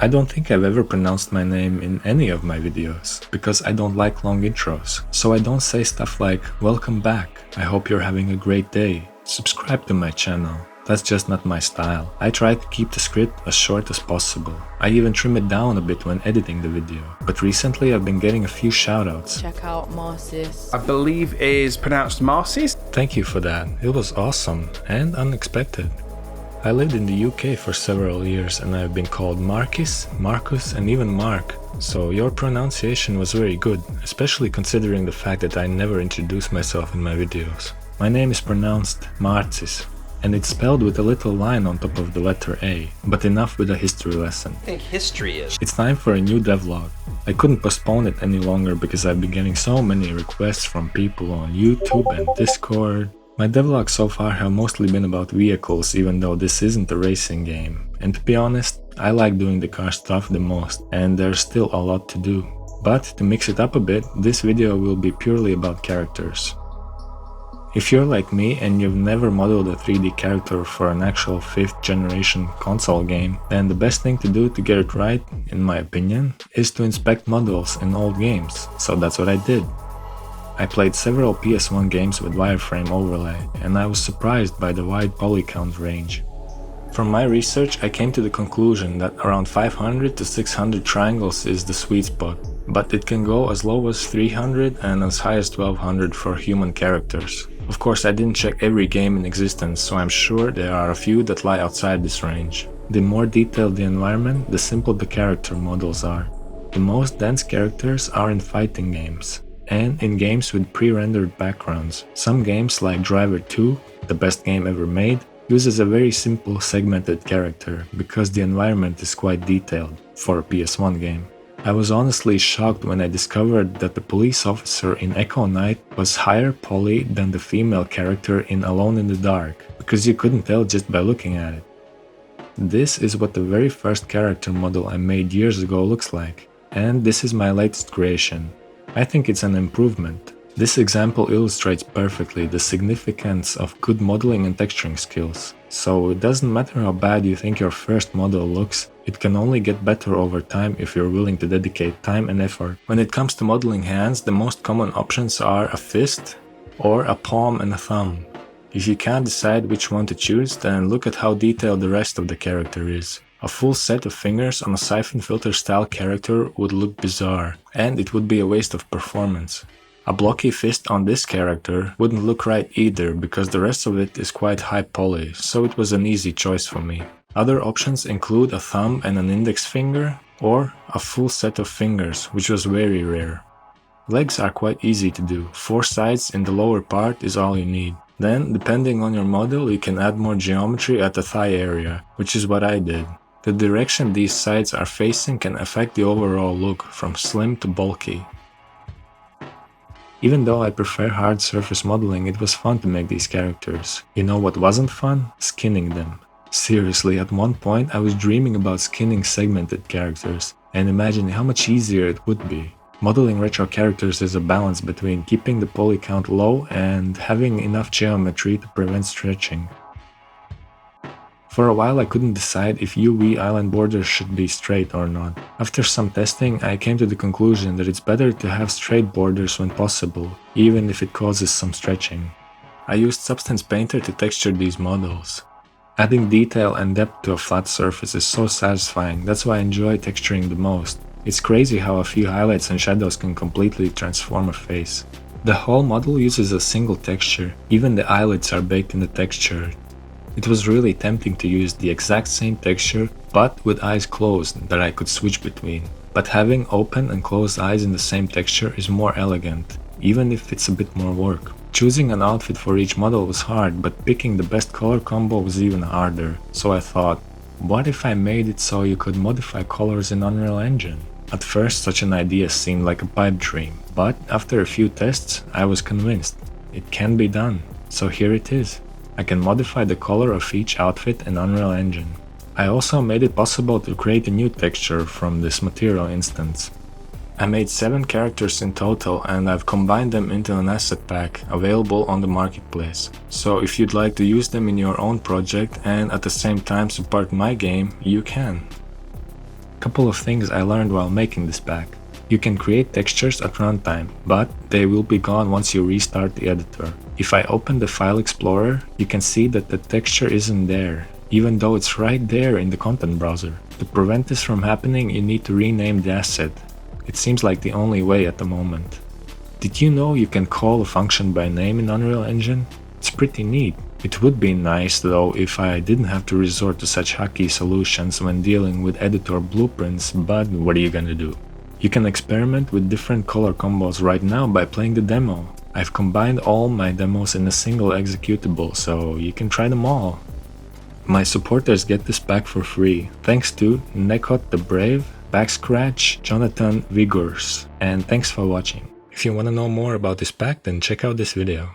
I don't think I've ever pronounced my name in any of my videos, because I don't like long intros, so I don't say stuff like, welcome back, I hope you're having a great day, subscribe to my channel. That's just not my style. I try to keep the script as short as possible. I even trim it down a bit when editing the video. But recently I've been getting a few shoutouts. Check out Marcis. I believe is pronounced Marcis. Thank you for that. It was awesome and unexpected. I lived in the UK for several years and I've been called Marcus, Marcus and even Mark. So your pronunciation was very good, especially considering the fact that I never introduce myself in my videos. My name is pronounced Marcis. And it's spelled with a little line on top of the letter A, but enough with a history lesson. I think history is. It's time for a new devlog. I couldn't postpone it any longer because I've been getting so many requests from people on YouTube and Discord. My devlogs so far have mostly been about vehicles, even though this isn't a racing game. And to be honest, I like doing the car stuff the most, and there's still a lot to do. But to mix it up a bit, this video will be purely about characters. If you're like me and you've never modeled a 3D character for an actual 5th generation console game, then the best thing to do to get it right, in my opinion, is to inspect models in old games, so that's what I did. I played several PS1 games with wireframe overlay, and I was surprised by the wide poly count range. From my research, I came to the conclusion that around 500 to 600 triangles is the sweet spot, but it can go as low as 300 and as high as 1200 for human characters. Of course, I didn't check every game in existence, so I'm sure there are a few that lie outside this range. The more detailed the environment, the simpler the character models are. The most dense characters are in fighting games, and in games with pre-rendered backgrounds. Some games like Driver 2, the best game ever made, uses a very simple segmented character, because the environment is quite detailed for a PS1 game. I was honestly shocked when I discovered that the police officer in Echo Knight was higher poly than the female character in Alone in the Dark, because you couldn't tell just by looking at it. This is what the very first character model I made years ago looks like, and this is my latest creation. I think it's an improvement. This example illustrates perfectly the significance of good modeling and texturing skills. So it doesn't matter how bad you think your first model looks, it can only get better over time if you're willing to dedicate time and effort. When it comes to modeling hands, the most common options are a fist or a palm and a thumb. If you can't decide which one to choose, then look at how detailed the rest of the character is. A full set of fingers on a siphon filter style character would look bizarre, and it would be a waste of performance. A blocky fist on this character wouldn't look right either, because the rest of it is quite high poly, so it was an easy choice for me. Other options include a thumb and an index finger, or a full set of fingers, which was very rare. Legs are quite easy to do, 4 sides in the lower part is all you need. Then, depending on your model, you can add more geometry at the thigh area, which is what I did. The direction these sides are facing can affect the overall look, from slim to bulky. Even though I prefer hard surface modeling, it was fun to make these characters. You know what wasn't fun? Skinning them. Seriously, at one point I was dreaming about skinning segmented characters, and imagining how much easier it would be. Modeling retro characters is a balance between keeping the poly count low and having enough geometry to prevent stretching. For a while I couldn't decide if UV island borders should be straight or not. After some testing, I came to the conclusion that it's better to have straight borders when possible, even if it causes some stretching. I used Substance Painter to texture these models. Adding detail and depth to a flat surface is so satisfying, that's why I enjoy texturing the most. It's crazy how a few highlights and shadows can completely transform a face. The whole model uses a single texture, even the eyelids are baked in the texture. It was really tempting to use the exact same texture, but with eyes closed, that I could switch between. But having open and closed eyes in the same texture is more elegant, even if it's a bit more work. Choosing an outfit for each model was hard, but picking the best color combo was even harder. So I thought, what if I made it so you could modify colors in Unreal Engine? At first, such an idea seemed like a pipe dream, but after a few tests, I was convinced. It can be done, so here it is. I can modify the color of each outfit in Unreal Engine. I also made it possible to create a new texture from this material instance. I made 7 characters in total, and I've combined them into an asset pack available on the marketplace. So if you'd like to use them in your own project and at the same time support my game, you can. Couple of things I learned while making this pack. You can create textures at runtime, but they will be gone once you restart the editor. If I open the File Explorer, you can see that the texture isn't there, even though it's right there in the content browser. To prevent this from happening, you need to rename the asset. It seems like the only way at the moment. Did you know you can call a function by name in Unreal Engine? It's pretty neat. It would be nice though if I didn't have to resort to such hacky solutions when dealing with editor blueprints, but what are you gonna do? You can experiment with different color combos right now by playing the demo. I've combined all my demos in a single executable, so you can try them all. My supporters get this pack for free, thanks to Nekot the Brave, Backscratch, Jonathan Vigors, and thanks for watching. If you want to know more about this pack, then check out this video.